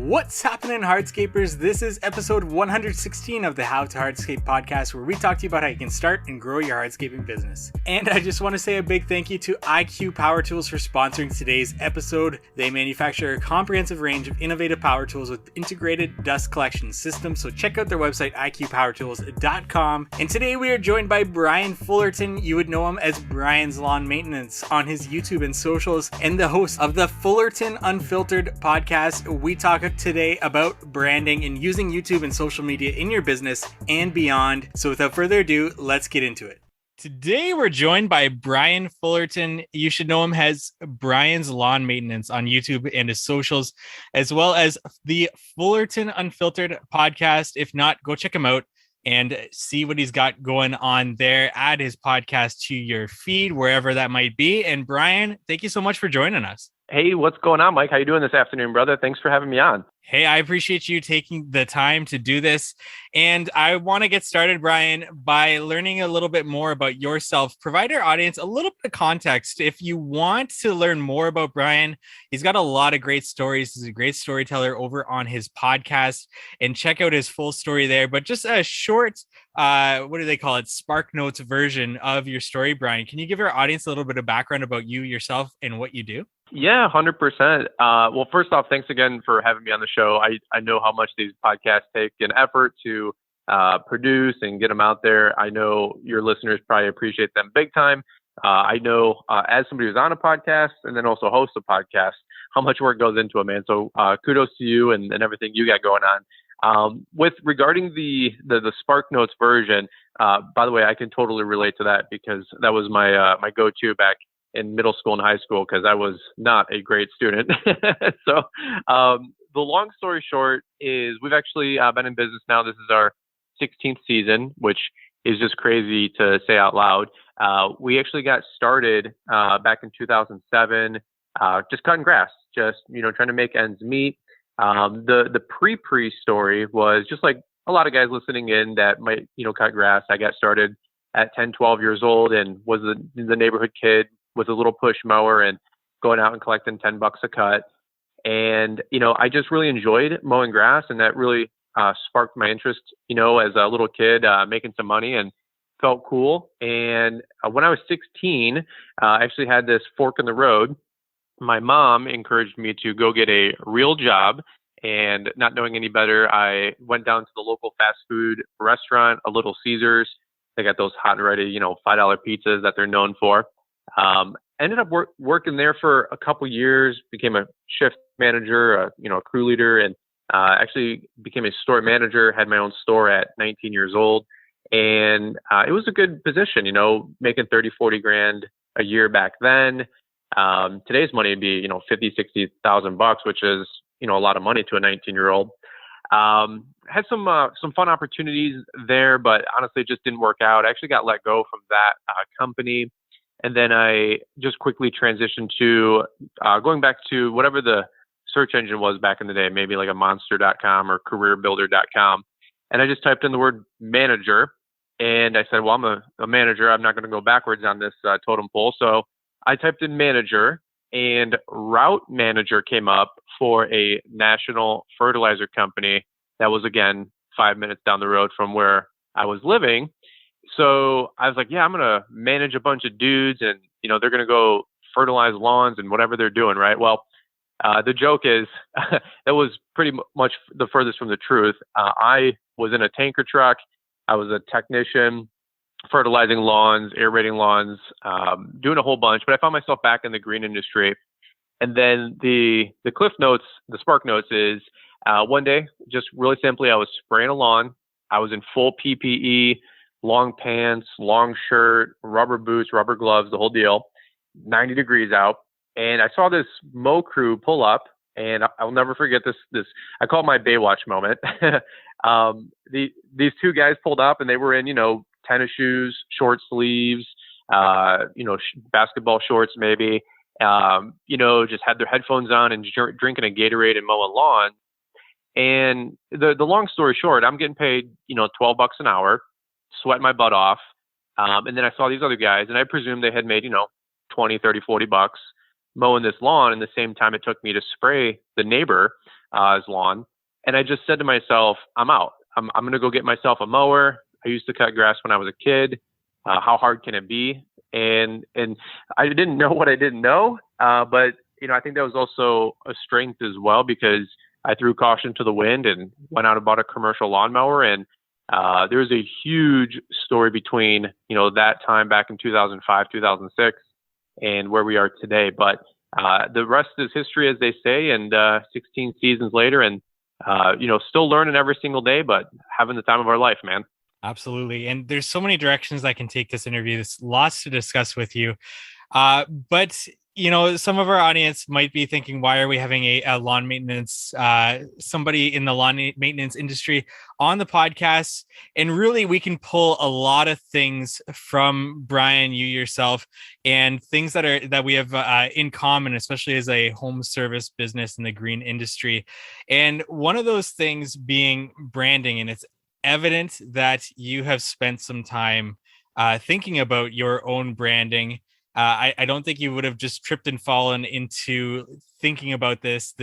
What's happening, hardscapers? This is episode 116 of the How to Hardscape podcast, where we talk to you about how you can start and grow your hardscaping business. And I just want to say a big thank you to IQ Power Tools for sponsoring today's episode. They manufacture a comprehensive range of innovative power tools with integrated dust collection systems, so check out their website, iqpowertools.com. And today we are joined by Brian Fullerton. You would know him as Brian's Lawn Maintenance on his YouTube and socials, and the host of the Fullerton Unfiltered podcast. We talk today about branding and using YouTube and social media in your business and beyond. So without further ado, let's get into it. Today we're joined by Brian Fullerton. You should know him as Brian's Lawn Maintenance on YouTube and his socials, as well as the Fullerton Unfiltered podcast. If not, go check him out and see what he's got going on there. Add his podcast to your feed, wherever that might be. And Brian, thank you so much for joining us. Hey, what's going on, Mike? How you doing this afternoon, brother? Thanks for having me on. Hey, I appreciate you taking the time to do this. And I want to get started, Brian, by learning a little bit more about yourself. Provide our audience a little bit of context. If you want to learn more about Brian, he's got a lot of great stories. He's a great storyteller over on his podcast, and check out his full story there. But just a short, what do they call it? Spark Notes version of your story, Brian. Can you give our audience a little bit of background about you, yourself, and what you do? Yeah, 100%. Well, first off, thanks again for having me on the show. I know how much these podcasts take an effort to produce and get them out there. I know your listeners probably appreciate them big time. I know as somebody who's on a podcast and then also hosts a podcast, how much work goes into it, man. So kudos to you and everything you got going on. With regarding the Spark Notes version, by the way, I can totally relate to that because that was my my go-to back in middle school and high school because I was not a great student. So the long story short is we've actually been in business now. This is our 16th season, which is just crazy to say out loud. We actually got started back in 2007, just cutting grass, just, trying to make ends meet. The pre story was just like a lot of guys listening in that might, cut grass. I got started at 10, 12 years old and was the neighborhood kid with a little push mower and going out and collecting $10 a cut. And, I just really enjoyed mowing grass, and that really sparked my interest, as a little kid, making some money and felt cool. And when I was 16, I actually had this fork in the road. My mom encouraged me to go get a real job, and not knowing any better, I went down to the local fast food restaurant, a Little Caesars. They got those hot and ready, $5 pizzas that they're known for. Ended up working there for a couple years, became a shift manager, a crew leader, and actually became a store manager, had my own store at 19 years old. And it was a good position, making 30, 40 grand a year back then. Today's money would be, 50, 60,000 bucks, which is, a lot of money to a 19-year-old. Had some fun opportunities there, but honestly, it just didn't work out. I actually got let go from that company. And then I just quickly transitioned to going back to whatever the search engine was back in the day, maybe like a monster.com or careerbuilder.com. And I just typed in the word manager. And I said, well, I'm a manager. I'm not going to go backwards on this totem pole. So I typed in manager, and route manager came up for a national fertilizer company that was, again, 5 minutes down the road from where I was living. So I was like, yeah, I'm going to manage a bunch of dudes, and, they're going to go fertilize lawns and whatever they're doing. Right. Well, the joke is that was pretty much the furthest from the truth. I was in a tanker truck. I was a technician, fertilizing lawns, aerating lawns, doing a whole bunch, but I found myself back in the green industry. And then the cliff notes, the spark notes is one day, just really simply, I was spraying a lawn. I was in full PPE, long pants, long shirt, rubber boots, rubber gloves, the whole deal, 90 degrees out. And I saw this mow crew pull up, and I'll never forget this, I call it my Baywatch moment. These two guys pulled up, and they were in, tennis shoes, short sleeves, basketball shorts, maybe, just had their headphones on and drinking a Gatorade and mowing lawn. And the long story short, I'm getting paid, $12 an hour, sweating my butt off. And then I saw these other guys, and I presumed they had made, 20, 30, $40 mowing this lawn. And the same time it took me to spray the neighbor, his lawn. And I just said to myself, I'm out. I'm going to go get myself a mower. I used to cut grass when I was a kid. How hard can it be? And I didn't know what I didn't know. But, I think that was also a strength as well, because I threw caution to the wind and went out and bought a commercial lawnmower. And there was a huge story between, that time back in 2005, 2006 and where we are today. But the rest is history, as they say, and 16 seasons later, and still learning every single day, but having the time of our life, man. Absolutely. And there's so many directions I can take this interview. There's lots to discuss with you. But some of our audience might be thinking, why are we having a lawn maintenance, somebody in the lawn maintenance industry on the podcast? And really, we can pull a lot of things from Brian, you yourself, and things that we have in common, especially as a home service business in the green industry. And one of those things being branding. And it's evident that you have spent some time thinking about your own branding. I don't think you would have just tripped and fallen into thinking about this,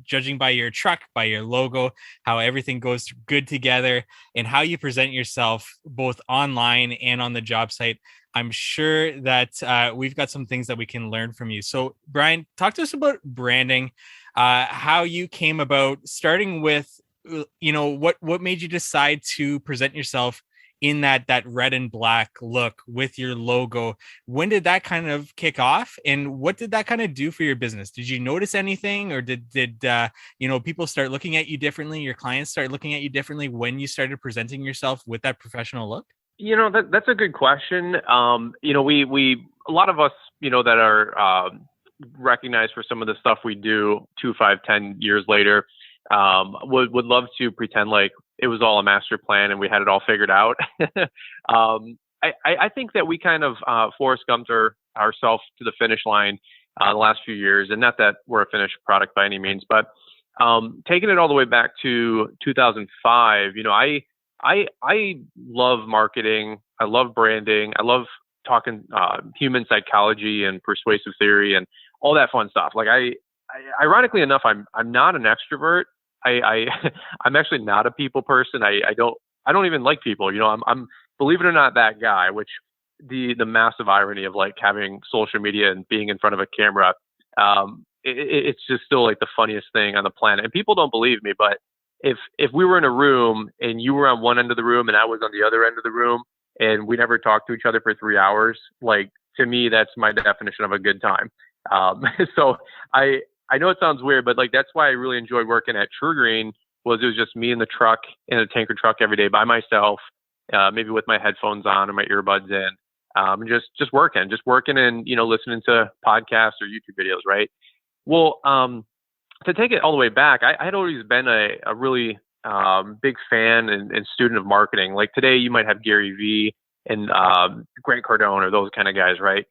judging by your truck, by your logo, how everything goes good together, and how you present yourself both online and on the job site. I'm sure that we've got some things that we can learn from you. So, Brian, talk to us about branding, how you came about starting with, what made you decide to present yourself in that red and black look with your logo. When did that kind of kick off, and what did that kind of do for your business? Did you notice anything, or did people start looking at you differently? Your clients start looking at you differently when you started presenting yourself with that professional look? That's a good question. We a lot of us, that are recognized for some of the stuff we do 2, 5, 10 years later, would love to pretend like it was all a master plan and we had it all figured out. I think that we kind of Forrest Gumped ourselves to the finish line the last few years, and not that we're a finished product by any means, but taking it all the way back to 2005, I love marketing. I love branding. I love talking human psychology and persuasive theory and all that fun stuff. Like ironically enough, I'm not an extrovert. I'm actually not a people person. I don't even like people. I'm believe it or not that guy. Which the massive irony of like having social media and being in front of a camera, it's just still like the funniest thing on the planet. And people don't believe me, but if we were in a room and you were on one end of the room and I was on the other end of the room and we never talked to each other for 3 hours, like to me that's my definition of a good time. So I know it sounds weird, but like that's why I really enjoyed working at True Green. It was just me in the truck, in a tanker truck every day by myself, maybe with my headphones on or my earbuds in, and just working and listening to podcasts or YouTube videos, right? Well, to take it all the way back, I had always been a really big fan and student of marketing. Like today, you might have Gary Vee and Grant Cardone or those kind of guys, right?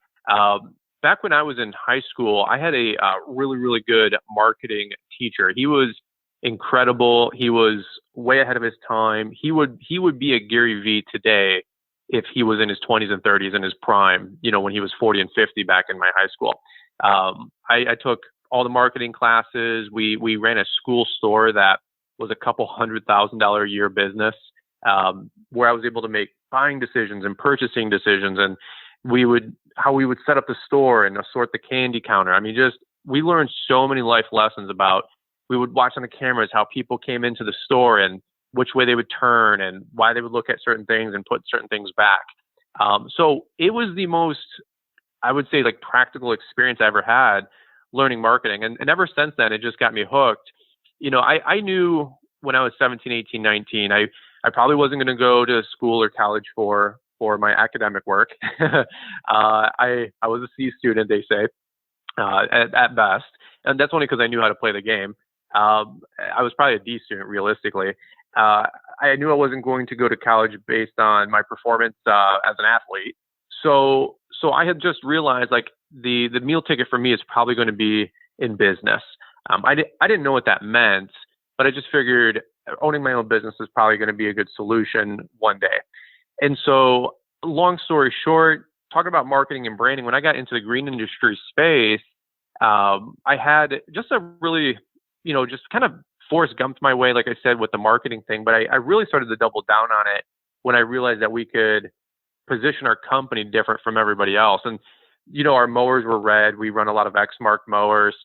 Back when I was in high school, I had a really, really good marketing teacher. He was incredible. He was way ahead of his time. He would be a Gary Vee today if he was in his 20s and 30s in his prime, when he was 40 and 50 back in my high school. I took all the marketing classes. We ran a school store that was a couple $100,000 a year business, where I was able to make buying decisions and purchasing decisions, and how we would set up the store and assort the candy counter. I mean, we learned so many life lessons about, we would watch on the cameras how people came into the store and which way they would turn and why they would look at certain things and put certain things back. So it was the most, I would say, like practical experience I ever had learning marketing. And ever since then, it just got me hooked. I knew when I was 17, 18, 19, I probably wasn't going to go to school or college for my academic work. I was a C student, they say, at best. And that's only because I knew how to play the game. I was probably a D student, realistically. I knew I wasn't going to go to college based on my performance as an athlete. So I had just realized like the meal ticket for me is probably going to be in business. I didn't know what that meant, but I just figured owning my own business is probably going to be a good solution one day. And so, long story short, talking about marketing and branding, when I got into the green industry space, I had just a really just kind of Forrest Gumped my way, like I said, with the marketing thing. But I really started to double down on it when I realized that we could position our company different from everybody else. And, our mowers were red. We run a lot of Exmark mowers.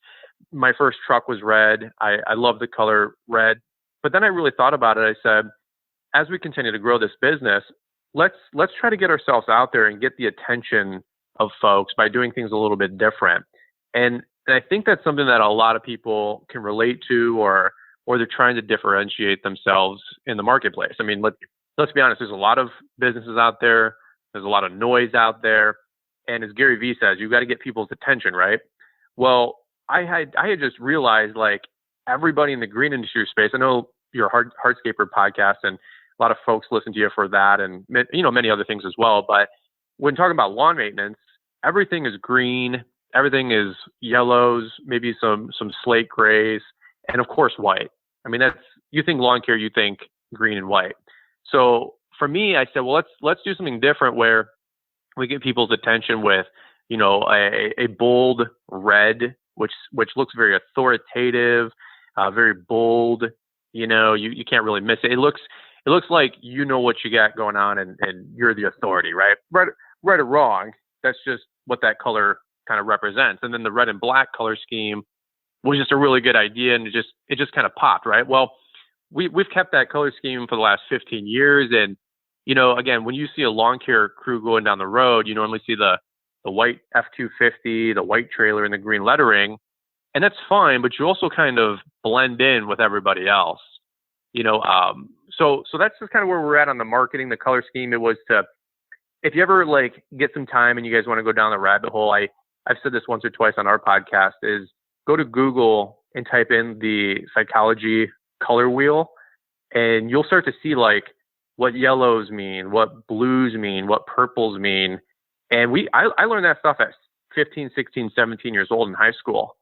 My first truck was red. I love the color red. But then I really thought about it. I said, as we continue to grow this business, let's try to get ourselves out there and get the attention of folks by doing things a little bit different. And I think that's something that a lot of people can relate to, or they're trying to differentiate themselves in the marketplace. I mean, let's be honest, there's a lot of businesses out there. There's a lot of noise out there. And as Gary Vee says, you've got to get people's attention, right? Well, I had just realized, like, everybody in the green industry space, I know you're a hardscaper podcast, and a lot of folks listen to you for that, and many other things as well. But when talking about lawn maintenance, everything is green, everything is yellows, maybe some slate grays, and of course white. I mean, you think lawn care, you think green and white. So for me, I said, well, let's do something different where we get people's attention with, a bold red, which looks very authoritative, very bold. You can't really miss it. It looks like what you got going on, and you're the authority, right? Right or wrong, that's just what that color kind of represents. And then the red and black color scheme was just a really good idea, and it just kind of popped, right? Well, we've kept that color scheme for the last 15 years, and again, when you see a lawn care crew going down the road, you normally see the white F-250, the white trailer, and the green lettering, and that's fine, but you also kind of blend in with everybody else. So that's just kind of where we're at on the marketing, the color scheme. It was to, if you ever get some time and you guys want to go down the rabbit hole, I've said this once or twice on our podcast, is go to Google and type in the psychology color wheel, and you'll start to see what yellows mean, what blues mean, what purples mean. And I learned that stuff at 15, 16, 17 years old in high school.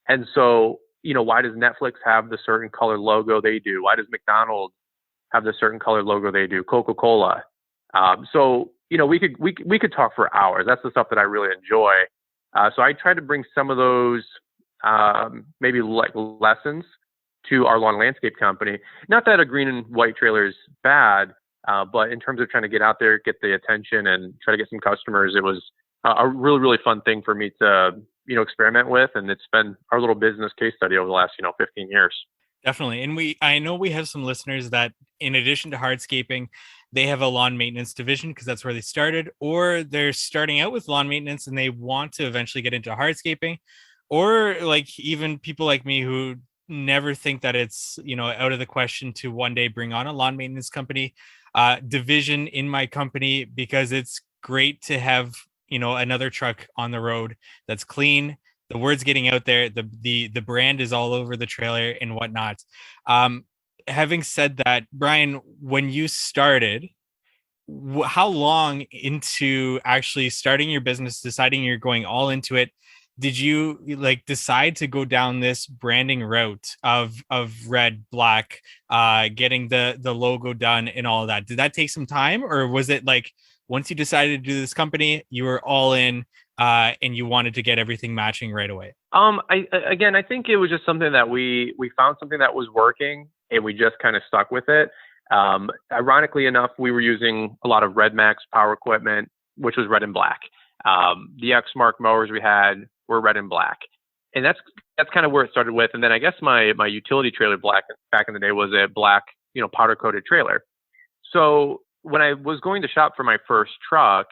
And so, why does Netflix have the certain color logo they do? Why does McDonald's have the certain color logo they do? Coca-Cola. So, we could talk for hours. That's the stuff that I really enjoy. So I try to bring some of those, maybe lessons to our lawn landscape company. Not that a green and white trailer is bad, but in terms of trying to get out there, get the attention, and try to get some customers, it was a really, really fun thing for me to, experiment with. And it's been our little business case study over the last, 15 years. Definitely. And I know we have some listeners that, in addition to hardscaping, they have a lawn maintenance division because that's where they started, or they're starting out with lawn maintenance and they want to eventually get into hardscaping, or even people like me who never think that it's, out of the question to one day bring on a lawn maintenance company division in my company, because it's great to have, another truck on the road that's clean. The word's getting out there. The brand is all over the trailer and whatnot. Having said that, Brian, when you started, how long into actually starting your business, deciding you're going all into it, did you decide to go down this branding route of red, black, getting the logo done and all of that? Did that take some time, or was it once you decided to do this company, you were all in, and you wanted to get everything matching right away? I think it was just something that we found something that was working, and we just kind of stuck with it. Ironically enough, we were using a lot of Red Max power equipment, which was red and black. The Exmark mowers we had were red and black, and that's kind of where it started with. And then I guess my utility trailer back in the day was a black, powder coated trailer. So when I was going to shop for my first truck,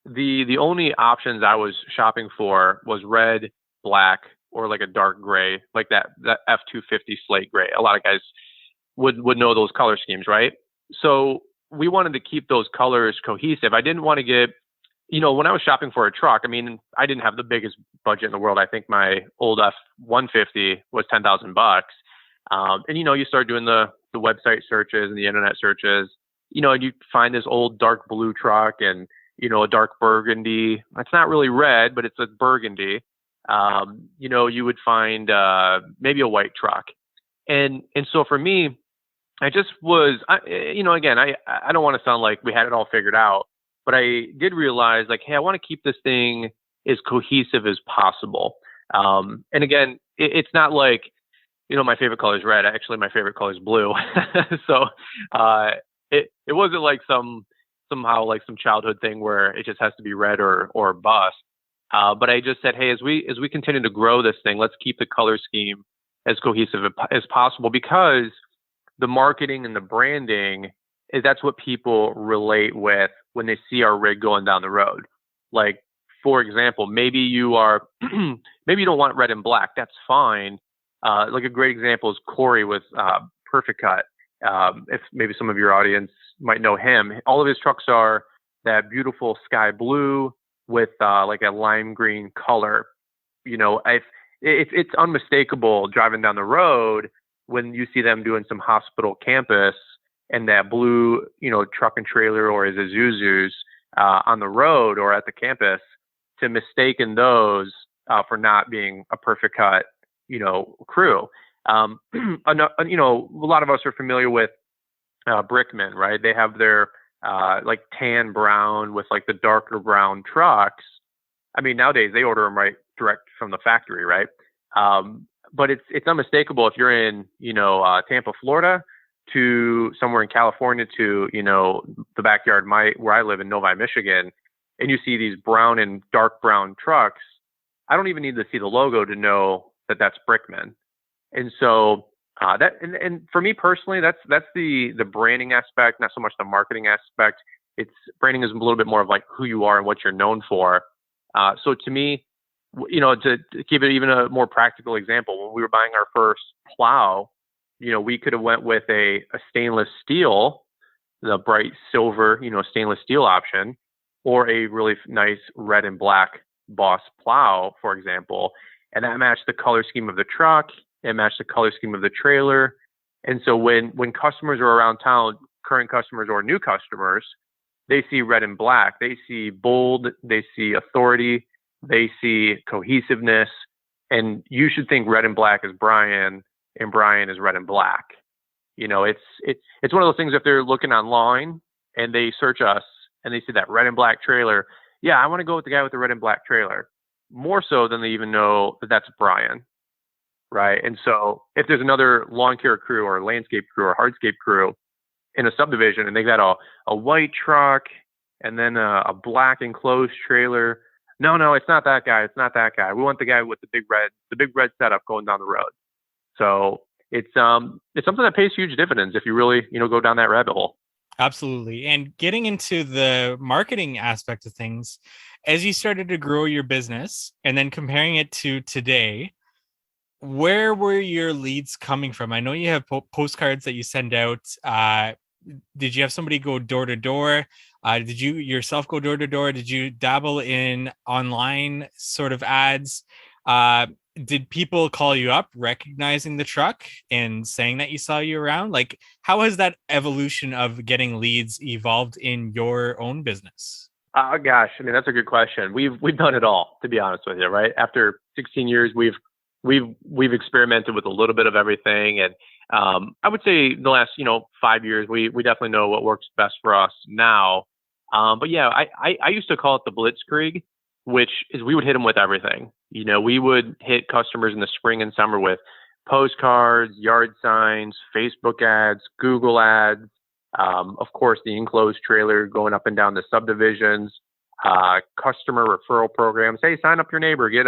the only options I was shopping for was red, black, or a dark gray, like that F-250 slate gray. A lot of guys would know those color schemes, right? So we wanted to keep those colors cohesive. I didn't want to get, when I was shopping for a truck, I mean, I didn't have the biggest budget in the world. I think my old F-150 was $10,000. And you start doing the website searches and the internet searches, and you find this old dark blue truck and, a dark burgundy. It's not really red, but it's a burgundy. You would find maybe a white truck. And so for me, I just was, again, I don't want to sound like we had it all figured out, but I did realize hey, I want to keep this thing as cohesive as possible. And again, it's not like my favorite color is red. Actually, my favorite color is blue. So uh, it wasn't like somehow like some childhood thing where it just has to be red or bust. But I just said, hey, as we continue to grow this thing, let's keep the color scheme as cohesive as possible, because the marketing and the branding is that's what people relate with when they see our rig going down the road. Like, for example, maybe you are maybe you don't want red and black. That's fine. Like a great example is Corey with Perfect Cut. If maybe some of your audience might know him, all of his trucks are that beautiful sky blue with like a lime green color. It's unmistakable driving down the road when you see them doing some hospital campus and that blue, truck and trailer or his Isuzus on the road or at the campus, to mistaken those for not being a Perfect Cut, crew. A lot of us are familiar with Brickman, right? They have their like tan brown with like the darker brown trucks. I mean, nowadays they order them right direct from the factory, right? But it's unmistakable if you're in, Tampa, Florida, to somewhere in California, to, the backyard where I live in Novi, Michigan, and you see these brown and dark brown trucks. I don't even need to see the logo to know that that's Brickman. And so and for me personally, that's the branding aspect, not so much the marketing aspect. It's branding is a little bit more of like who you are and what you're known for. So to me, to give it even a more practical example, when we were buying our first plow, we could have went with a stainless steel, the bright silver, stainless steel option, or a really nice red and black Boss plow, for example, and that matched the color scheme of the truck. It matched the color scheme of the trailer. And so when customers are around town, current customers or new customers, they see red and black. They see bold. They see authority. They see cohesiveness. And you should think red and black is Brian, and Brian is red and black. It's one of those things. If they're looking online and they search us and they see that red and black trailer, yeah, I want to go with the guy with the red and black trailer, more so than they even know that that's Brian. Right. And so if there's another lawn care crew or landscape crew or hardscape crew in a subdivision and they got a white truck and then a black enclosed trailer, no, it's not that guy. It's not that guy. We want the guy with the big red setup going down the road. So it's something that pays huge dividends if you really, go down that rabbit hole. Absolutely. And getting into the marketing aspect of things, as you started to grow your business and then comparing it to today, where were your leads coming from? I know you have postcards that you send out. Did you have somebody go door to door? Did you yourself go door to door? Did you dabble in online sort of ads? Did people call you up recognizing the truck and saying that you saw you around? Like, how has that evolution of getting leads evolved in your own business? Oh gosh, I mean, that's a good question. We've done it all, to be honest with you, right? After 16 years, we've experimented with a little bit of everything, and I would say the last 5 years, we definitely know what works best for us now. But yeah, I used to call it the blitzkrieg, which is we would hit them with everything. We would hit customers in the spring and summer with postcards, yard signs, Facebook ads, Google ads, of course, the enclosed trailer going up and down the subdivisions, customer referral programs. Hey, sign up your neighbor, get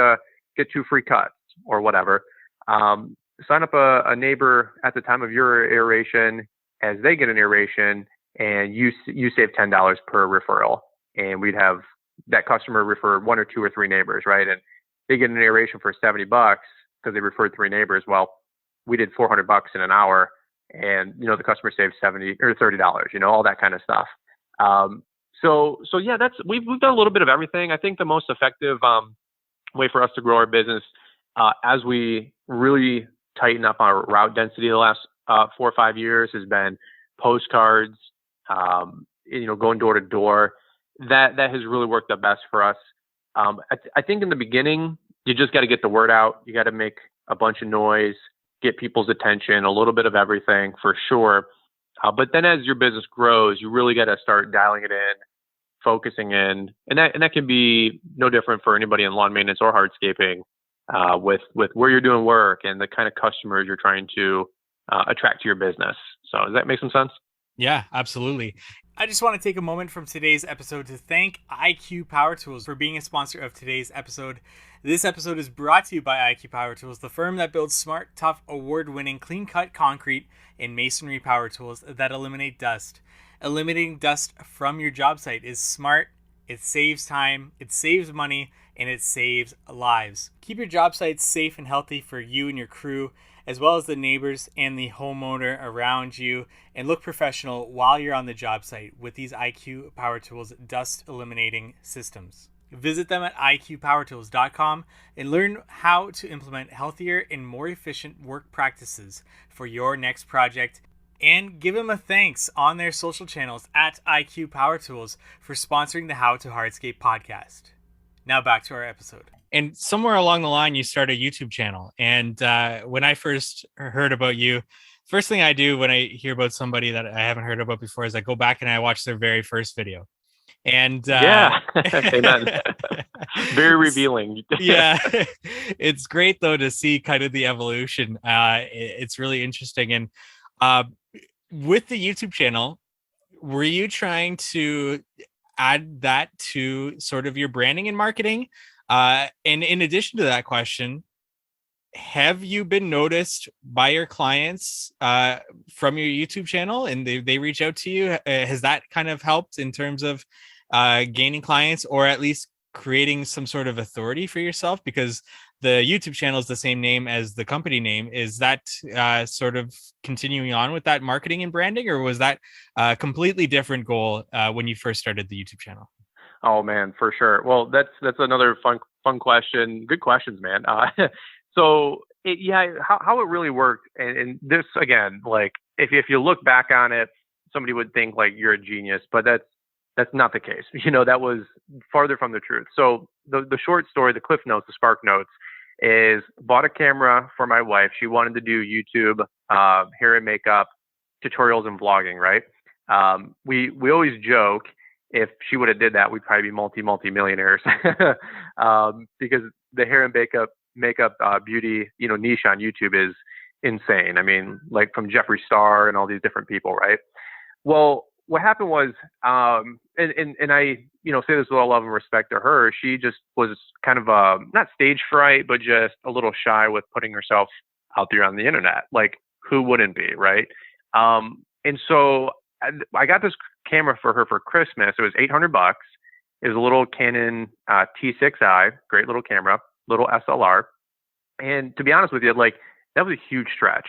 2 free cuts or whatever. Sign up a neighbor at the time of your aeration as they get an aeration, and you save $10 per referral. And we'd have that customer refer 1 or 2 or 3 neighbors, right? And they get an aeration for $70 because they referred 3 neighbors. Well, we did $400 in an hour, and the customer saved $70 or $30, all that kind of stuff. So yeah, we've done a little bit of everything. I think the most effective way for us to grow our business as we really tighten up our route density the last 4 or 5 years has been postcards, going door to door. That has really worked the best for us. I think in the beginning, you just got to get the word out. You got to make a bunch of noise, get people's attention, a little bit of everything for sure. But then as your business grows, you really got to start dialing it in, focusing in, and that can be no different for anybody in lawn maintenance or hardscaping. with where you're doing work and the kind of customers you're trying to attract to your business. So does that make some sense? Yeah, absolutely. I just want to take a moment from today's episode to thank IQ Power Tools for being a sponsor of today's episode. This episode is brought to you by IQ Power Tools, the firm that builds smart, tough, award-winning, clean-cut concrete and masonry power tools that eliminate dust. Eliminating dust from your job site is smart, it saves time, it saves money, and it saves lives. Keep your job sites safe and healthy for you and your crew, as well as the neighbors and the homeowner around you, and look professional while you're on the job site with these IQ Power Tools dust eliminating systems. Visit them at iqpowertools.com and learn how to implement healthier and more efficient work practices for your next project. And give them a thanks on their social channels at IQ Power Tools for sponsoring the How to Hardscape podcast. Now back to our episode. And somewhere along the line, you start a YouTube channel. And when I first heard about you, first thing I do when I hear about somebody that I haven't heard about before is I go back and I watch their very first video. And yeah, amen. Very revealing. Yeah, it's great though to see kind of the evolution. It's really interesting. And with the YouTube channel, were you trying to add that to sort of your branding and marketing? And in addition to that question, have you been noticed by your clients from your YouTube channel and they reach out to you? Has that kind of helped in terms of gaining clients or at least creating some sort of authority for yourself? Because the YouTube channel is the same name as the company name. Is that sort of continuing on with that marketing and branding, or was that a completely different goal when you first started the YouTube channel? Oh man, for sure. Well, that's another fun question. Good questions, man. So how it really worked, and this again, like if you look back on it, somebody would think like you're a genius, but that's not the case. That was farther from the truth. So the short story, the cliff notes, the spark notes, is bought a camera for my wife. She wanted to do YouTube, hair and makeup tutorials and vlogging, right? We always joke if she would have did that, we'd probably be multi-millionaires because the hair and makeup beauty, niche on YouTube is insane. I mean, like from Jeffree Star and all these different people, right? Well, what happened was, and I, say this with all love and respect to her, she just was kind of not stage fright, but just a little shy with putting herself out there on the internet. Like, who wouldn't be, right? And so I got this camera for her for Christmas. It was $800. It was a little Canon T6i, great little camera, little SLR. And to be honest with you, like that was a huge stretch.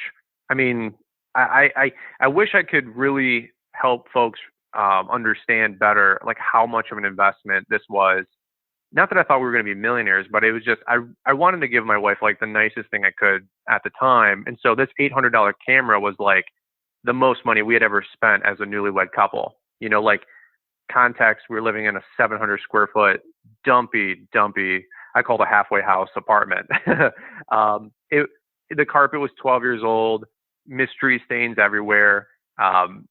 I mean, I wish I could really help folks understand better, like how much of an investment this was. Not that I thought we were going to be millionaires, but it was just, I wanted to give my wife like the nicest thing I could at the time. And so this $800 camera was like the most money we had ever spent as a newlywed couple. Like context, we were living in a 700 square foot dumpy, I called a halfway house apartment. The carpet was 12 years old, mystery stains everywhere.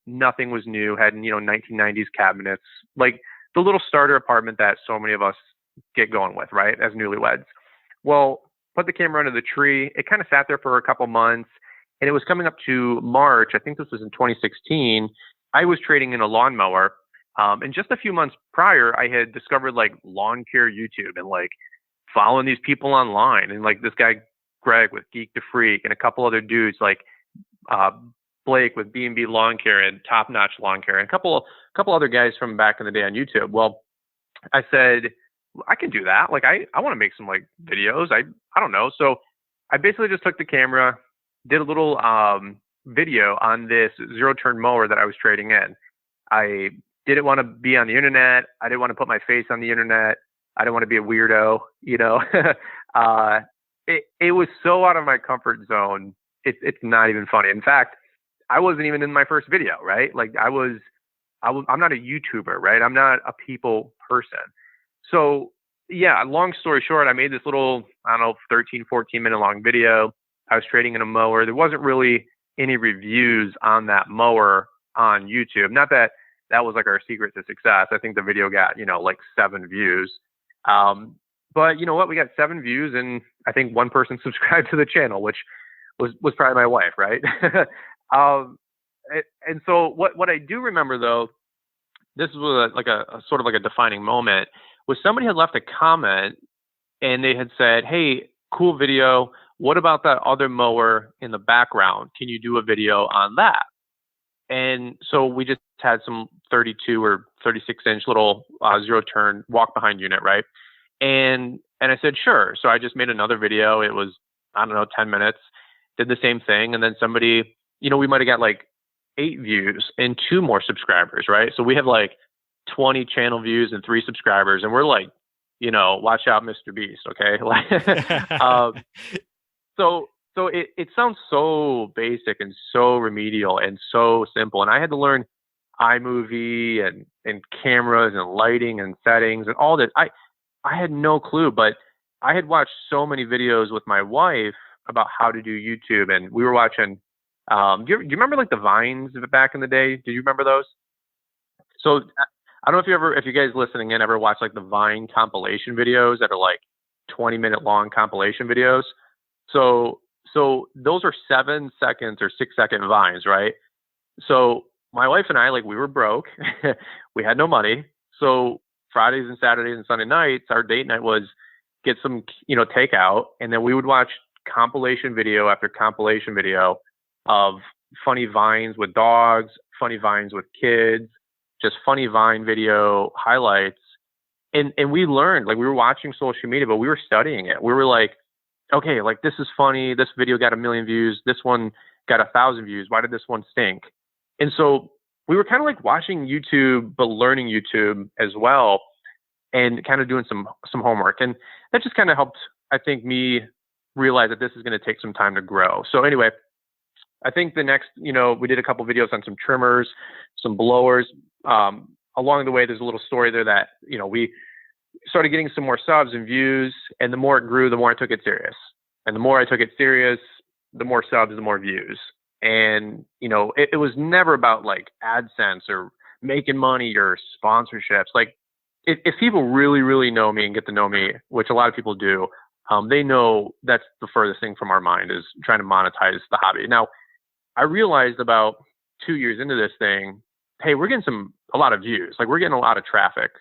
Nothing was new, had, 1990s cabinets, like the little starter apartment that so many of us get going with, right? As newlyweds. Well, put the camera under the tree. It kind of sat there for a couple months and it was coming up to March. I think this was in 2016. I was trading in a lawnmower. And just a few months prior, I had discovered like lawn care YouTube and like following these people online. And like this guy, Greg with Geek to Freak, and a couple other dudes like Blake with B&B Lawn Care and Top Notch Lawn Care, and a couple other guys from back in the day on YouTube. Well, I said, I can do that. Like I want to make some like videos. I don't know. So I basically just took the camera, did a little video on this zero turn mower that I was trading in. I didn't want to be on the internet. I didn't want to put my face on the internet. I didn't want to be a weirdo, It was so out of my comfort zone. It's not even funny. In fact, I wasn't even in my first video, right? Like I'm not a YouTuber, right? I'm not a people person. So yeah, long story short, I made this little, 13, 14 minute long video. I was trading in a mower. There wasn't really any reviews on that mower on YouTube. Not that that was like our secret to success. I think the video got, like 7 views. But you know what? We got 7 views, and I think one person subscribed to the channel, which was probably my wife, right? um, and so what I do remember though, this was a sort of like a defining moment, was somebody had left a comment and they had said, "Hey, cool video. What about that other mower in the background? Can you do a video on that?" And so we just had some 32 or 36-inch little zero turn walk behind unit, right? And I said, sure. So I just made another video. It was, I don't know, 10 minutes, did the same thing. And then somebody, we might have got like 8 views and 2 more subscribers, right? So we have like 20 channel views and 3 subscribers. And we're like, watch out, Mr. Beast. Okay. So it sounds so basic and so remedial and so simple. And I had to learn iMovie and cameras and lighting and settings and all that. I had no clue, but I had watched so many videos with my wife about how to do YouTube. And we were watching, do you remember like the Vines back in the day? Do you remember those? So I don't know if you guys listening in ever watch like the Vine compilation videos that are like 20-minute long compilation videos. So those are 7 seconds or 6-second Vines, right? So my wife and I, like, we were broke. We had no money. So Fridays and Saturdays and Sunday nights, our date night was get some, takeout. And then we would watch compilation video after compilation video of funny Vines with dogs, funny Vines with kids, just funny Vine video highlights. And we learned, like, we were watching social media, but we were studying it. We were like, okay, like, this is funny. This video got 1 million views. This one got 1,000 views. Why did this one stink? And so we were kind of like watching YouTube, but learning YouTube as well, and kind of doing some homework. And that just kind of helped, I think, me realize that this is going to take some time to grow. So anyway, I think the next, we did a couple videos on some trimmers, some blowers. Along the way, there's a little story there that, we started getting some more subs and views, and the more it grew, the more I took it serious. And the more I took it serious, the more subs, the more views. And, it was never about like AdSense or making money or sponsorships. Like if people really, really know me and get to know me, which a lot of people do, they know that's the furthest thing from our mind is trying to monetize the hobby. Now, I realized about 2 years into this thing, hey, we're getting a lot of views. Like we're getting a lot of traffic.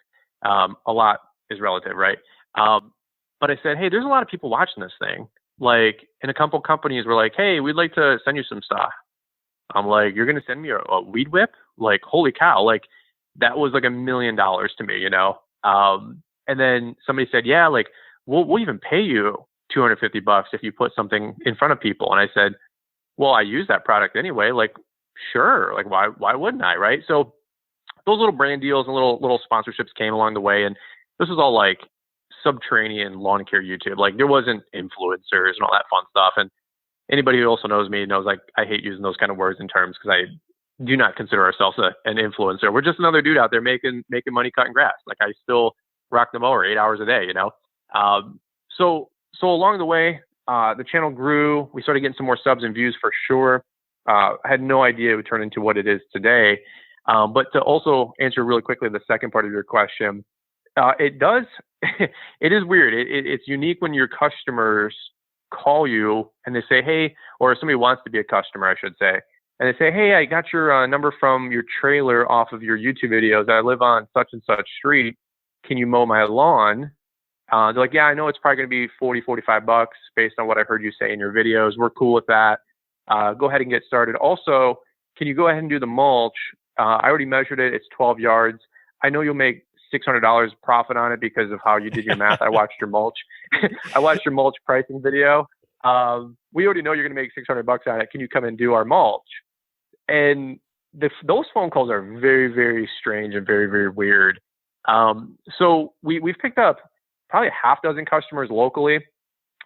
A lot is relative, right? But I said, hey, there's a lot of people watching this thing. Like, and a couple companies were like, hey, we'd like to send you some stuff. I'm like, you're going to send me a weed whip? Like, holy cow. Like, that was like $1 million to me, And then somebody said, yeah, like, we'll even pay you $250 if you put something in front of people. And I said, well, I use that product anyway. Like, sure. Like, why wouldn't I? Right. So those little brand deals and little sponsorships came along the way. And this was all like subterranean lawn care YouTube. Like there wasn't influencers and all that fun stuff. And anybody who also knows me knows like I hate using those kind of words and terms because I do not consider ourselves an influencer. We're just another dude out there making money cutting grass. Like I still rock the mower 8 hours a day, So along the way, the channel grew. We started getting some more subs and views for sure. I had no idea it would turn into what it is today. But to also answer really quickly the second part of your question, it does. It is weird. It's unique when your customers call you and they say, hey, or somebody wants to be a customer, I should say. And they say, hey, I got your number from your trailer off of your YouTube videos. I live on such and such street. Can you mow my lawn? They're like, yeah, I know it's probably going to be $40-45 based on what I heard you say in your videos. We're cool with that. Go ahead and get started. Also, can you go ahead and do the mulch? I already measured it. It's 12 yards. I know you'll make $600 profit on it because of how you did your math. I watched your mulch. I watched your mulch pricing video. We already know you're going to make $600 on it. Can you come and do our mulch? And those phone calls are very, very strange and very, very weird. So we've picked up probably a half dozen customers locally.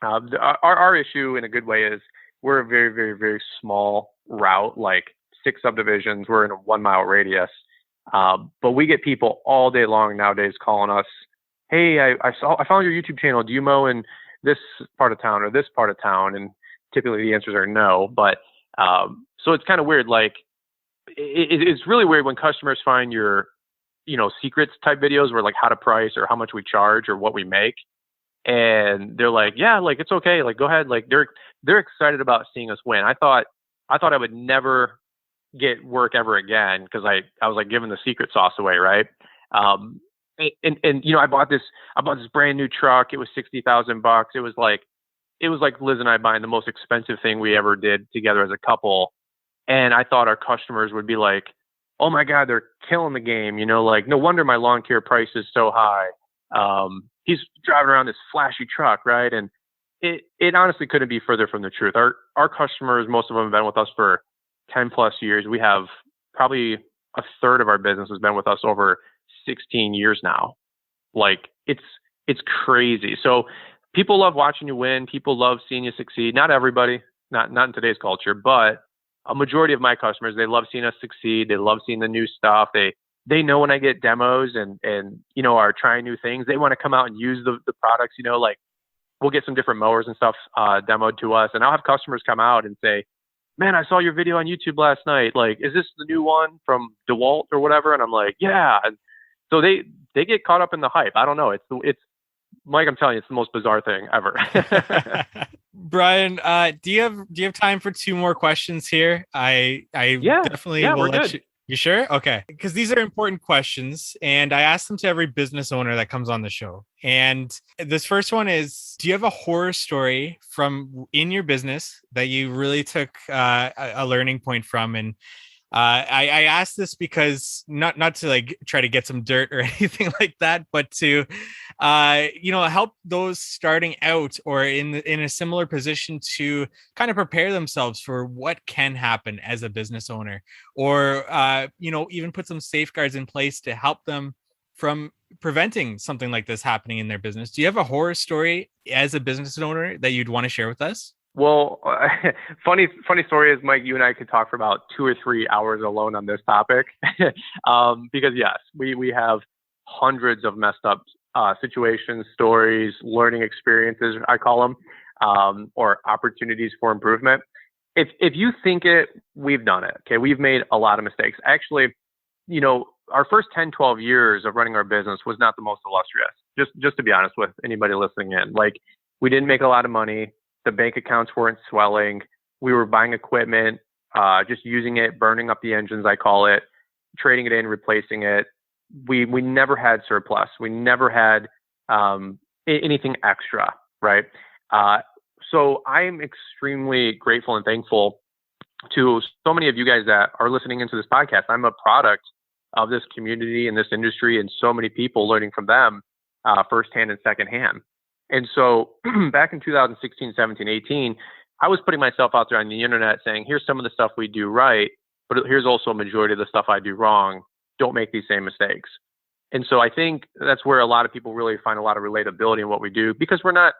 Our issue in a good way is we're a very, very, very small route, like 6 subdivisions. We're in a 1 mile radius. But we get people all day long nowadays calling us, hey, I found your YouTube channel. Do you mow in this part of town or this part of town? And typically the answers are no. But so it's kind of weird. Like it's really weird when customers find your, secrets type videos where like how to price or how much we charge or what we make. And they're like, yeah, like, it's okay. Like, go ahead. Like, they're excited about seeing us win. I thought I would never get work ever again because I was like giving the secret sauce away, right? Um, and I bought this brand new truck. It was $60,000. It was like Liz and I buying the most expensive thing we ever did together as a couple. And I thought our customers would be like, oh my God, they're killing the game. Like, no wonder my lawn care price is so high. He's driving around this flashy truck, right? And it honestly couldn't be further from the truth. Our customers, most of them have been with us for 10 plus years. We have probably a third of our business has been with us over 16 years now. Like, it's crazy. So people love watching you win. People love seeing you succeed. Not everybody, not in today's culture, but a majority of my customers, they love seeing us succeed. They love seeing the new stuff. They know when I get demos and are trying new things, they want to come out and use the products. Like, we'll get some different mowers and stuff demoed to us, and I'll have customers come out and say, man, I saw your video on YouTube last night. Like, is this the new one from DeWalt or whatever? And I'm like, yeah. And so they get caught up in the hype. I don't know. It's Mike, I'm telling you, it's the most bizarre thing ever. Brian, do you have time for two more questions here? I definitely will let you. You sure? Okay. Because these are important questions, and I ask them to every business owner that comes on the show. And this first one is, do you have a horror story from in your business that you really took a learning point from? And I asked this because not to like try to get some dirt or anything like that, but to help those starting out or in a similar position to kind of prepare themselves for what can happen as a business owner, or even put some safeguards in place to help them from preventing something like this happening in their business. Do you have a horror story as a business owner that you'd want to share with us? Well, funny story is, Mike, you and I could talk for about 2 or 3 hours alone on this topic. Because yes, we have hundreds of messed up situations, stories, learning experiences, I call them, or opportunities for improvement. If you think it, we've done it. Okay. We've made a lot of mistakes. Actually, our first 10, 12 years of running our business was not the most illustrious. Just to be honest with anybody listening in, like, we didn't make a lot of money. The bank accounts weren't swelling. We were buying equipment, just using it, burning up the engines, I call it, trading it in, replacing it. We never had surplus. We never had anything extra, right? So I'm extremely grateful and thankful to so many of you guys that are listening into this podcast. I'm a product of this community and this industry, and so many people learning from them firsthand and secondhand. And so back in 2016, 17, 18, I was putting myself out there on the internet saying, here's some of the stuff we do right, but here's also a majority of the stuff I do wrong. Don't make these same mistakes. And so I think that's where a lot of people really find a lot of relatability in what we do, because we're not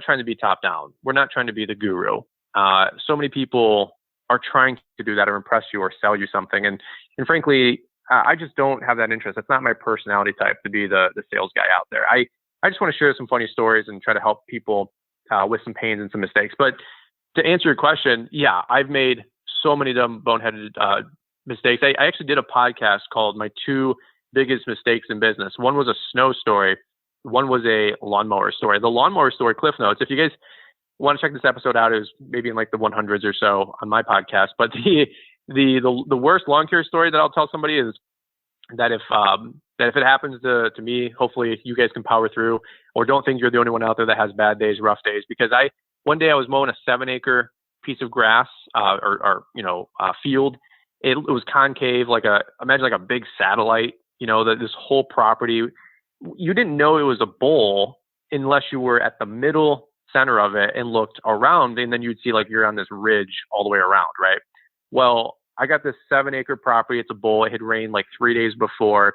trying to be top down. We're not trying to be the guru. So many people are trying to do that or impress you or sell you something. And frankly, I just don't have that interest. It's not my personality type to be the sales guy out there. I just want to share some funny stories and try to help people with some pains and some mistakes. But to answer your question, yeah, I've made so many dumb, boneheaded mistakes. I actually did a podcast called My 2 Biggest Mistakes in Business. One was a snow story. One was a lawnmower story. The lawnmower story, Cliff Notes, if you guys want to check this episode out, it was maybe in like the 100s or so on my podcast. But the worst lawn care story that I'll tell somebody is that if it happens to me, hopefully you guys can power through, or don't think you're the only one out there that has bad days, rough days. Because one day I was mowing a 7-acre piece of grass, field. It was concave, imagine like a big satellite, this whole property. You didn't know it was a bowl unless you were at the middle center of it and looked around, and then you'd see like you're on this ridge all the way around, right? Well, I got this 7-acre property. It's a bowl. It had rained like 3 days before.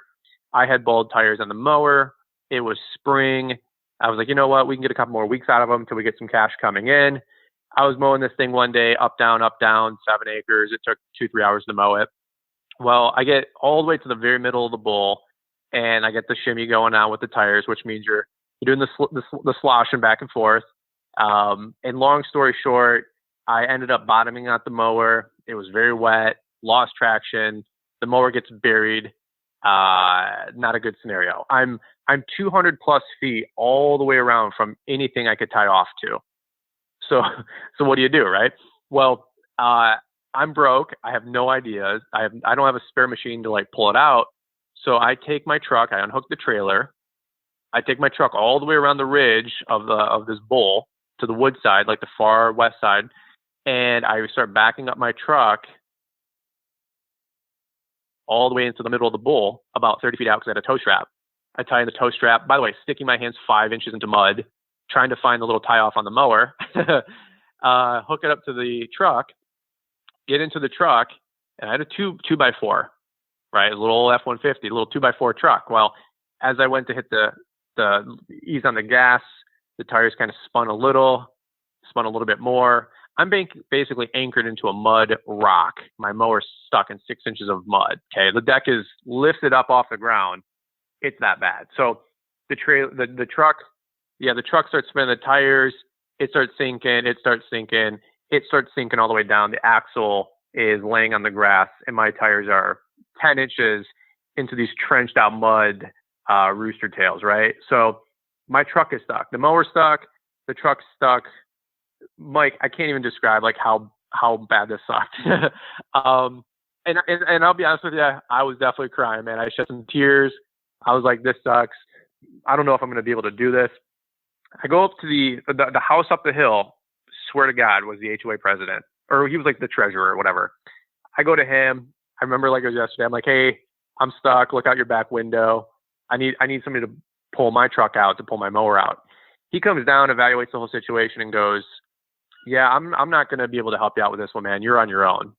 I had bald tires on the mower. It was spring. I was like, you know what? We can get a couple more weeks out of them until we get some cash coming in. I was mowing this thing one day, up, down, 7 acres. It took 2-3 hours to mow it. Well, I get all the way to the very middle of the bowl, and I get the shimmy going on with the tires, which means you're doing the sloshing back and forth. And long story short, I ended up bottoming out the mower. It was very wet, lost traction. The mower gets buried. not a good scenario. I'm 200 plus feet all the way around from anything I could tie off to. So what do you do, right? Well, I'm broke. I have no ideas. I don't have a spare machine to like pull it out. So I take my truck, I unhook the trailer. I take my truck all the way around the ridge of this bowl to the wood side, like the far west side. And I start backing up my truck all the way into the middle of the bowl, about 30 feet out because I had a tow strap. I tie in the tow strap, by the way, sticking my hands 5 inches into mud, trying to find the little tie off on the mower, hook it up to the truck, get into the truck, and I had a two by four, right? A little F-150, a little 2x4 truck. Well, as I went to hit the ease on the gas, the tires kind of spun a little bit more. I'm basically anchored into a mud rock. My mower's stuck in 6 inches of mud. Okay. The deck is lifted up off the ground. It's that bad. So the truck starts spinning, the tires, it starts sinking all the way down. The axle is laying on the grass and my tires are 10 inches into these trenched out mud, rooster tails. Right. So my truck is stuck. The mower's stuck. The truck's stuck. Mike, I can't even describe like how bad this sucked. And I'll be honest with you, I was definitely crying, man. I shed some tears. I was like, this sucks. I don't know if I'm going to be able to do this. I go up to the house up the hill, swear to God, was the HOA president, or he was like the treasurer or whatever. I go to him. I remember like it was yesterday. I'm like, hey, I'm stuck. Look out your back window. I need somebody to pull my truck out, to pull my mower out. He comes down, evaluates the whole situation and goes, yeah, I'm not going to be able to help you out with this one, man. You're on your own.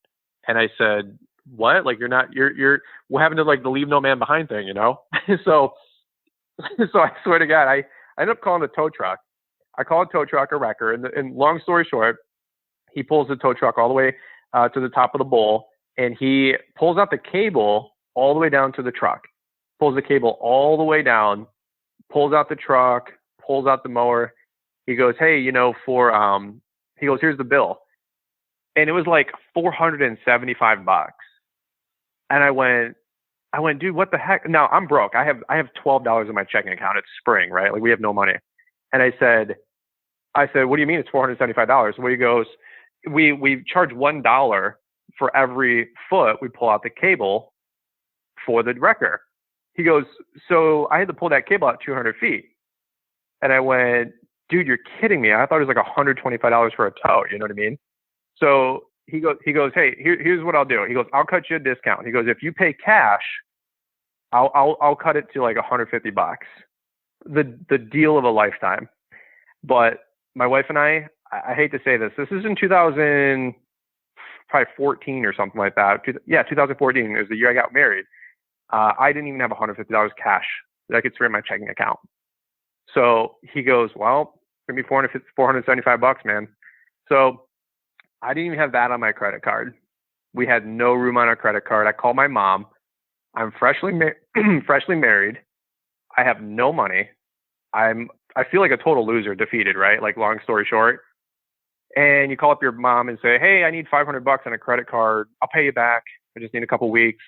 And I said, what? Like you're having to like the leave no man behind thing, you know? So I swear to God, I ended up calling the tow truck. I call a tow truck a wrecker. And long story short, he pulls the tow truck all the way to the top of the bowl and he pulls out the cable all the way down to the truck, pulls the cable all the way down, pulls out the truck, pulls out the mower. He goes, hey, he goes, here's the bill. And it was like $475. And I went, dude, what the heck? Now I'm broke. I have $12 in my checking account. It's spring, right? Like we have no money. And I said, what do you mean it's $475? Well, he goes, we charge $1 for every foot we pull out the cable for the wrecker. He goes, so I had to pull that cable out 200 feet. And I went, dude, you're kidding me. I thought it was like $125 for a tow. You know what I mean? So he goes, hey, here's what I'll do. He goes, I'll cut you a discount. He goes, if you pay cash, I'll cut it to like $150. The deal of a lifetime. But my wife and I hate to say this is in 2014 or something like that. Yeah, 2014 is the year I got married. I didn't even have $150 cash that I could throw in my checking account. So he goes, well, it's going to be $475, man. So I didn't even have that on my credit card. We had no room on our credit card. I called my mom. I'm freshly married. I have no money. I feel like a total loser, defeated, right? Like long story short. And you call up your mom and say, hey, I need $500 on a credit card. I'll pay you back. I just need a couple weeks.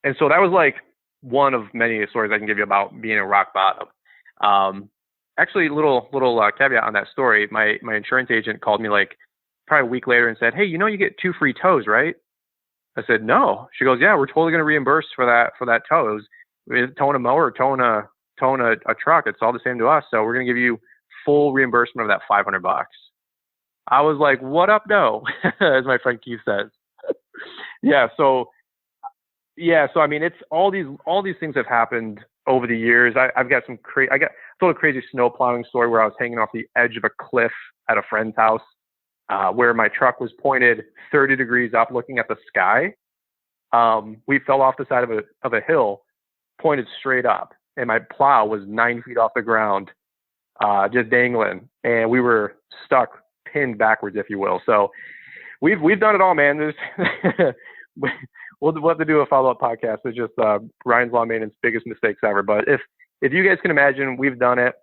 And so that was like one of many stories I can give you about being a rock bottom. Actually, little caveat on that story. My insurance agent called me like probably a week later and said, hey, you get 2 free tows, right? I said, no. She goes, yeah, we're totally going to reimburse for that tow. Towing a mower or towing a truck, it's all the same to us. So we're going to give you full reimbursement of that $500. I was like, what up, no? As my friend Keith says. So I mean, it's all these things have happened over the years. I've got I told a crazy snow plowing story where I was hanging off the edge of a cliff at a friend's house, where my truck was pointed 30 degrees up, looking at the sky. We fell off the side of a hill, pointed straight up, and my plow was 9 feet off the ground, just dangling, and we were stuck, pinned backwards, if you will. So we've done it all, man. We'll have to do a follow-up podcast. It's just Ryan's Lawn Maintenance biggest mistakes ever. But if you guys can imagine, we've done it.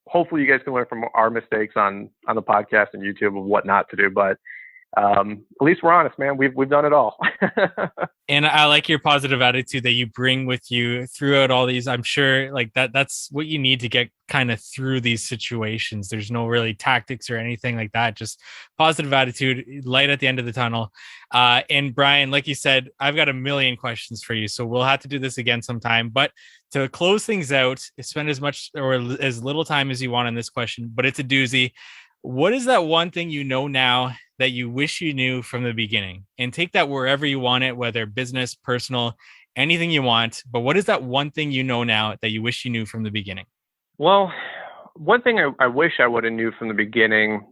Hopefully you guys can learn from our mistakes on the podcast and YouTube of what not to do. But At least we're honest, man. We've done it all. And I like your positive attitude that you bring with you throughout all these. I'm sure like that's what you need to get kind of through these situations. There's no really tactics or anything like that. Just positive attitude, light at the end of the tunnel. And Brian, like you said, I've got a million questions for you. So we'll have to do this again sometime. But to close things out, spend as much or as little time as you want on this question, but it's a doozy. What is that one thing you know now that you wish you knew from the beginning? And take that wherever you want it, whether business, personal, anything you want. But what is that one thing you know now that you wish you knew from the beginning? Well, one thing I wish I would have knew from the beginning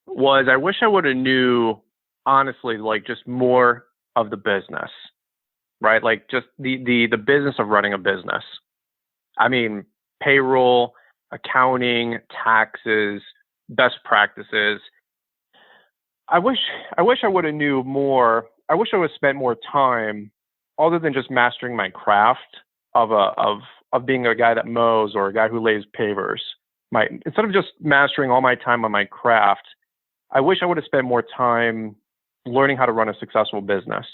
was I wish I would have knew, honestly, like just more of the business, right? Like just the business of running a business. I mean, payroll, accounting, taxes, best practices. I wish I would have knew more. I wish I would have spent more time other than just mastering my craft of being a guy that mows or a guy who lays pavers. Instead of just mastering all my time on my craft, I wish I would have spent more time learning how to run a successful business.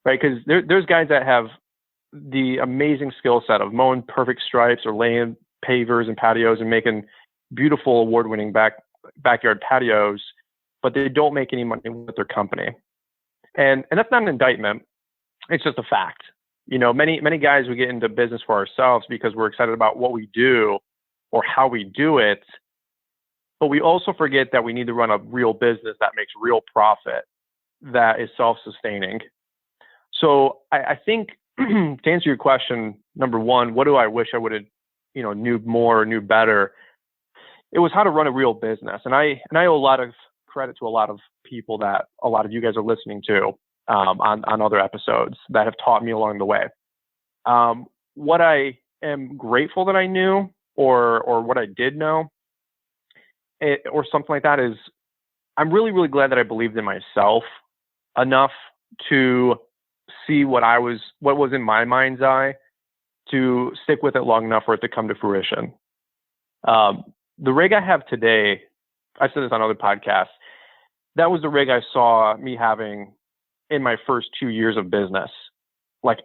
Right? Because there's guys that have the amazing skill set of mowing perfect stripes or laying pavers and patios and making beautiful award-winning backyard patios, but they don't make any money with their company. And that's not an indictment. It's just a fact. You know, many guys, we get into business for ourselves because we're excited about what we do or how we do it. But we also forget that we need to run a real business that makes real profit, that is self-sustaining. So I think to answer your question, number one, what do I wish I would have, knew more or knew better? It was how to run a real business. And I owe a lot of credit to a lot of people that a lot of you guys are listening to on other episodes that have taught me along the way. What I am grateful that I knew or what I did know or something like that is I'm really, really glad that I believed in myself enough to see what was in my mind's eye, to stick with it long enough for it to come to fruition. The rig I have today, I said this on other podcasts, that was the rig I saw me having in my first 2 years of business. Like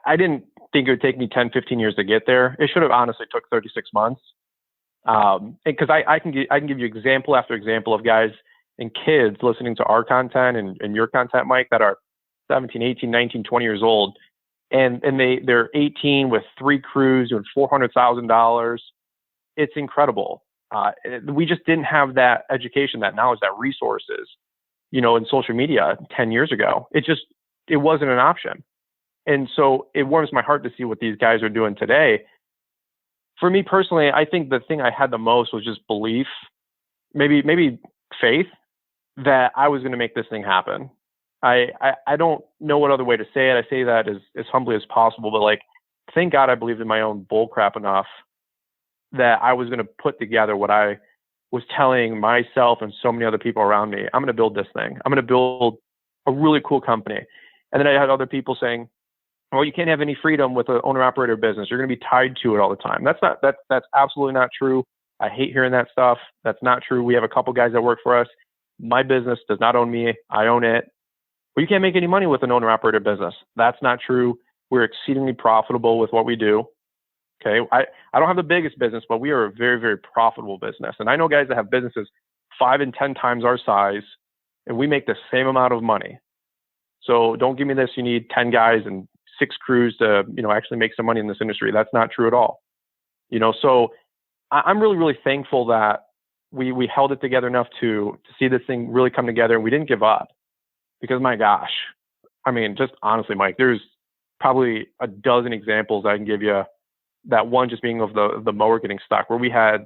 I didn't think it would take me 10, 15 years to get there. It should have honestly took 36 months. Because I can give you example after example of guys and kids listening to our content and your content, Mike, that are 17, 18, 19, 20 years old. And they're 18 with 3 crews doing $400,000. It's incredible. We just didn't have that education, that knowledge, that resources, in social media 10 years ago. It wasn't an option. And so it warms my heart to see what these guys are doing today. For me personally, I think the thing I had the most was just belief, maybe faith that I was going to make this thing happen. I don't know what other way to say it. I say that as humbly as possible, but like, thank God I believed in my own bullcrap enough that I was going to put together what I was telling myself and so many other people around me. I'm going to build this thing. I'm going to build a really cool company. And then I had other people saying, well, you can't have any freedom with an owner-operator business. You're going to be tied to it all the time. That's absolutely not true. I hate hearing that stuff. That's not true. We have a couple guys that work for us. My business does not own me. I own it. Well, you can't make any money with an owner-operator business. That's not true. We're exceedingly profitable with what we do. Okay. I don't have the biggest business, but we are a very, very profitable business. And I know guys that have businesses 5 and 10 times our size, and we make the same amount of money. So don't give me this. You need 10 guys and 6 crews to, actually make some money in this industry. That's not true at all. So I'm really, really thankful that we held it together enough to see this thing really come together, and we didn't give up. Because my gosh, I mean, just honestly, Mike, there's probably a dozen examples I can give you. That one just being of the mower getting stuck, where we had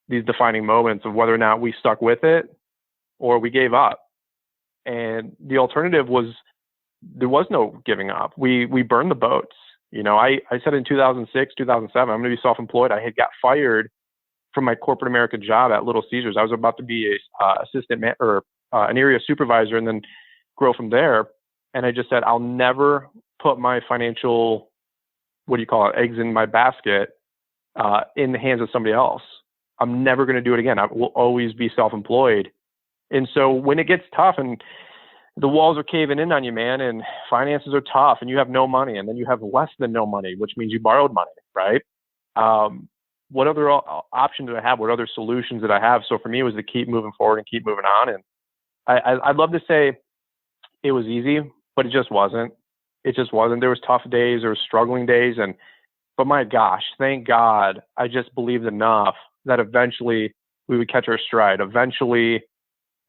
these defining moments of whether or not we stuck with it or we gave up. And the alternative was there was no giving up. We burned the boats. I said in 2006, 2007, I'm going to be self-employed. I had got fired from my corporate America job at Little Caesars. I was about to be a assistant or an area supervisor and then grow from there. And I just said, I'll never put my financial, eggs in my basket in the hands of somebody else. I'm never going to do it again. I will always be self-employed. And so when it gets tough and the walls are caving in on you, man, and finances are tough and you have no money, and then you have less than no money, which means you borrowed money, right? What other options did I have? What other solutions did I have? So for me, it was to keep moving forward and keep moving on. And I'd love to say it was easy, but it just wasn't. It just wasn't. There was tough days, there was struggling days, but my gosh, thank God, I just believed enough that eventually we would catch our stride. Eventually,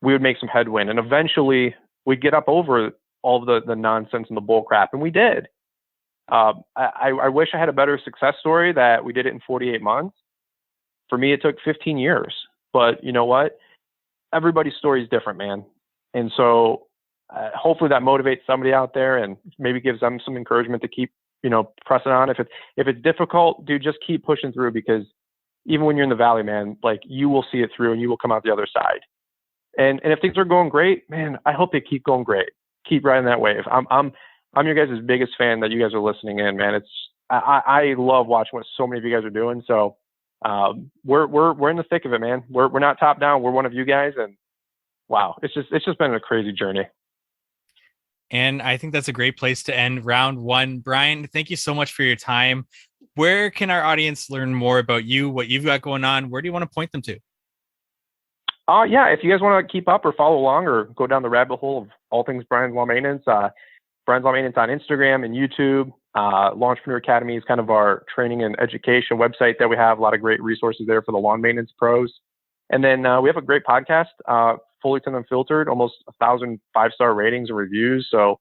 we would make some headwind, and eventually we'd get up over all of the nonsense and the bull crap, and we did. I wish I had a better success story that we did it in 48 months. For me, it took 15 years. But you know what? Everybody's story is different, man. And so hopefully that motivates somebody out there and maybe gives them some encouragement to keep, pressing on. If it's difficult, dude, just keep pushing through, because even when you're in the valley, man, like, you will see it through and you will come out the other side. And if things are going great, man, I hope they keep going great. Keep riding that wave. I'm your guys' biggest fan that you guys are listening in, man. I love watching what so many of you guys are doing. So we're in the thick of it, man. We're not top down. We're one of you guys, and wow, it's just been a crazy journey. And I think that's a great place to end round one. Brian, thank you so much for your time. Where can our audience learn more about you, what you've got going on? Where do you want to point them to? Yeah, if you guys want to keep up or follow along or go down the rabbit hole of all things Brian's Lawn Maintenance, Brian's Lawn Maintenance on Instagram and YouTube. Lawnpreneur Academy is kind of our training and education website that we have. A lot of great resources there for the lawn maintenance pros. And then we have a great podcast, Fullerton Unfiltered, almost 1,000 5-star ratings and reviews. So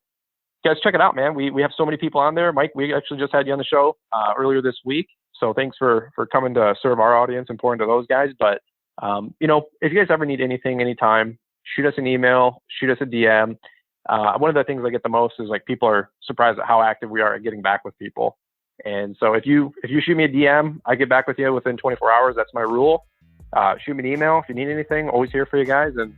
guys, check it out, man. We have so many people on there. Mike, we actually just had you on the show earlier this week. So thanks for coming to serve our audience and pouring to those guys. But, if you guys ever need anything, anytime, shoot us an email, shoot us a DM. One of the things I get the most is, like, people are surprised at how active we are at getting back with people. And so if you shoot me a DM, I get back with you within 24 hours. That's my rule. Shoot me an email if you need anything. Always here for you guys, and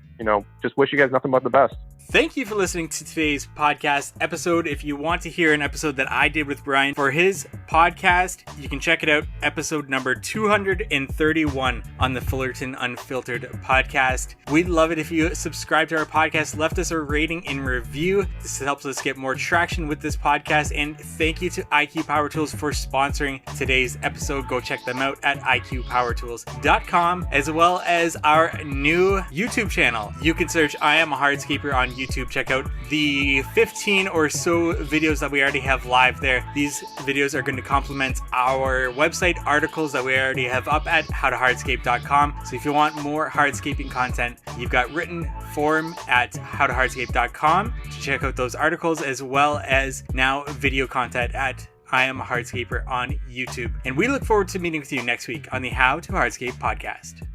just wish you guys nothing but the best. Thank you for listening to today's podcast episode. If you want to hear an episode that I did with Brian for his podcast, you can check it out, episode number 231 on the Fullerton Unfiltered podcast. We'd love it if you subscribe to our podcast, left us a rating and review. This helps us get more traction with this podcast. And thank you to IQ Power Tools for sponsoring today's episode. Go check them out at iqpowertools.com, as well as our new YouTube channel. You can search I Am a Hardscaper on YouTube. Check out the 15 or so videos that we already have live there. These videos are going to complement our website articles that we already have up at howtohardscape.com. So if you want more hardscaping content, you've got written form at howtohardscape.com to check out those articles, as well as now video content at I Am a Hardscaper on YouTube. And we look forward to meeting with you next week on the How to Hardscape podcast.